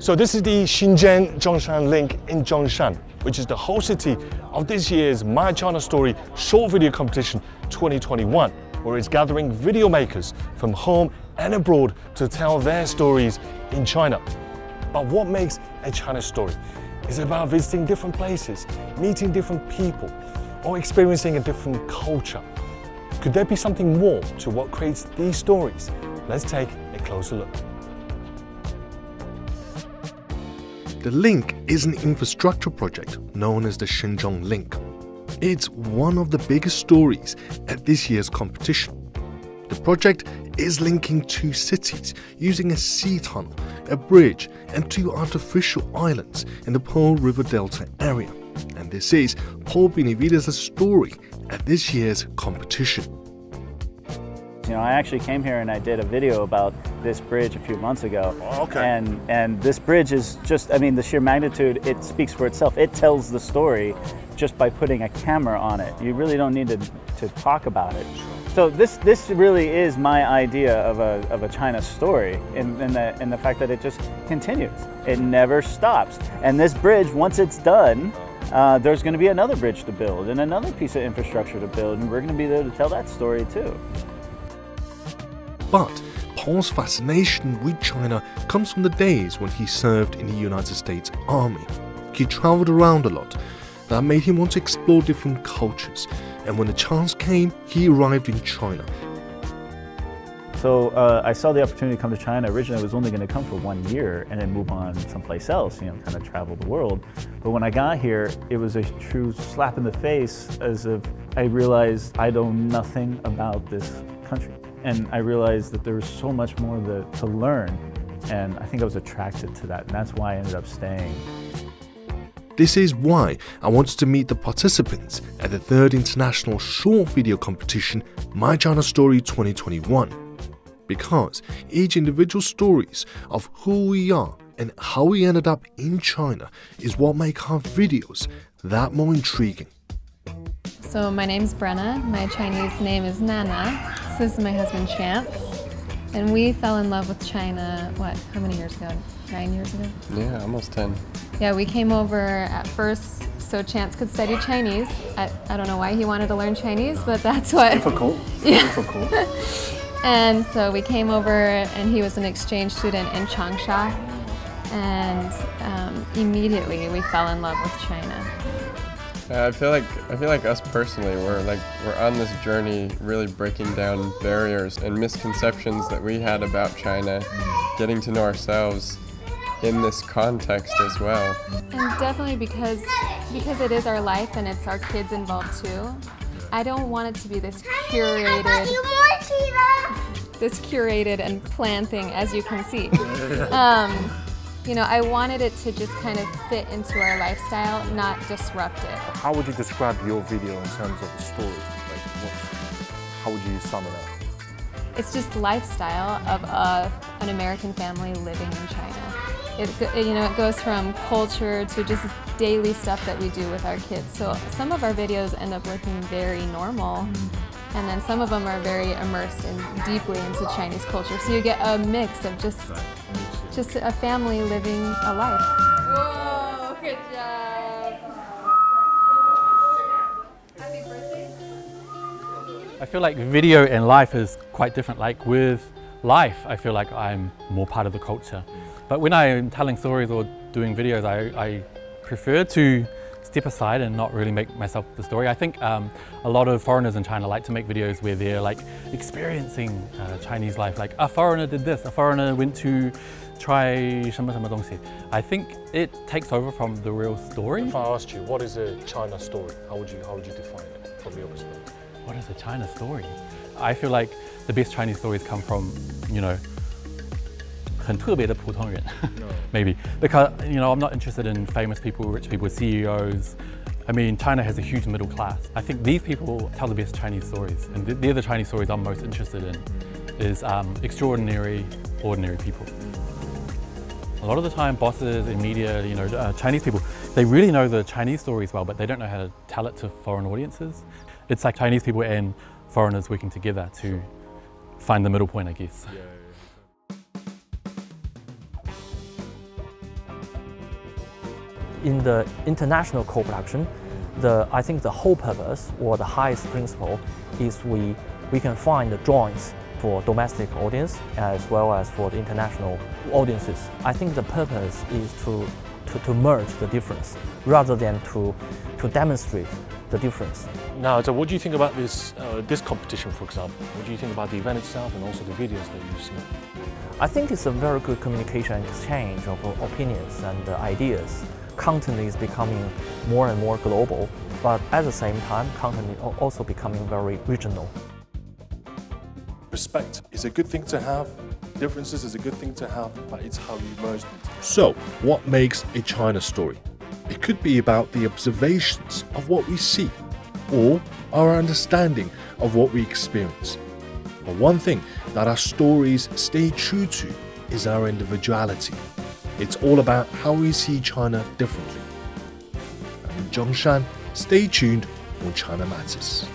So this is the Shenzhen Zhongshan Link in Zhongshan, which is the host city of this year's My China Story Short Video Competition 2021, where it's gathering video makers from home and abroad to tell their stories in China. But what makes a China story? Is it about visiting different places, meeting different people, or experiencing a different culture? Could there be something more to what creates these stories? Let's take a closer look. The Link is an infrastructure project known as the Shenzhen Link. It's one of the biggest stories at this year's competition. The project is linking two cities using a sea tunnel, a bridge, and two artificial islands in the Pearl River Delta area. And this is Paul Benavides' story at this year's competition. You know, I actually came here and I did a video about this bridge a few months ago. Oh, okay. And this bridge is just, I mean, the sheer magnitude, it speaks for itself. It tells the story just by putting a camera on it. You really don't need to talk about it. So this really is my idea of a China story in the fact that it just continues. It never stops. And this bridge, once it's done, there's going to be another bridge to build and another piece of infrastructure to build, and we're going to be there to tell that story too. But Paul's fascination with China comes from the days when he served in the United States Army. He traveled around a lot. That made him want to explore different cultures, and when the chance came, he arrived in China. So I saw the opportunity to come to China. Originally, I was only going to come for 1 year and then move on someplace else, you know, kind of travel the world. But when I got here, it was a true slap in the face, as if I realized I know nothing about this country. And I realized that there was so much more to learn, and I think I was attracted to that, and that's why I ended up staying. This is why I wanted to meet the participants at the 3rd International Short Video Competition My China Story 2021. Because each individual stories of who we are and how we ended up in China is what make our videos that more intriguing. So my name's Brenna, my Chinese name is Nana, this is my husband Chance, and we fell in love with China, how many years ago? 9 years ago? Yeah, almost 10. Yeah, we came over at first so Chance could study Chinese. I don't know why he wanted to learn Chinese, but that's what... Difficult. Yeah. Difficult. And so we came over, and he was an exchange student in Changsha, and immediately we fell in love with China. I feel like us personally, we're on this journey, really breaking down barriers and misconceptions that we had about China, getting to know ourselves in this context as well. And definitely because it is our life and it's our kids involved too. I don't want it to be this curated and planned thing, as you can see. You know, I wanted it to just kind of fit into our lifestyle, not disrupt it. How would you describe your video in terms of the story? How would you sum it up? It's just lifestyle of an American family living in China. It goes from culture to just daily stuff that we do with our kids. So some of our videos end up looking very normal, and then some of them are very immersed and deeply into Chinese culture. So you get a mix of just a family living a life. Whoa, good job. Happy birthday. I feel like video and life is quite different. Like with life, I feel like I'm more part of the culture. But when I'm telling stories or doing videos, I prefer to step aside and not really make myself the story. I think a lot of foreigners in China like to make videos where they're like experiencing Chinese life. Like a foreigner did this, a foreigner went to try 什么什么东西. I think it takes over from the real story. If I asked you, what is a China story? How would you define it from your perspective? What is a China story? I feel like the best Chinese stories come from, you know, 很特别的普通人, maybe. Because, you know, I'm not interested in famous people, rich people, CEOs. I mean, China has a huge middle class. I think these people tell the best Chinese stories, and they're the Chinese stories I'm most interested in, is extraordinary, ordinary people. A lot of the time, bosses in media, you know, Chinese people, they really know the Chinese stories well, but they don't know how to tell it to foreign audiences. It's like Chinese people and foreigners working together to find the middle point, I guess. in the international co-production, I think the whole purpose or the highest principle is we can find the drawings for domestic audience as well as for the international audiences. I think the purpose is to merge the difference rather than to demonstrate the difference. Now, so what do you think about this competition, for example? What do you think about the event itself and also the videos that you've seen? I think it's a very good communication exchange of opinions and ideas. Content is becoming more and more global, but at the same time, content is also becoming very regional. Respect is a good thing to have, differences is a good thing to have, but it's how you merge them. So, what makes a China story? It could be about the observations of what we see, or our understanding of what we experience. But one thing that our stories stay true to is our individuality. It's all about how we see China differently. I'm in Zhongshan. Stay tuned on China Matters.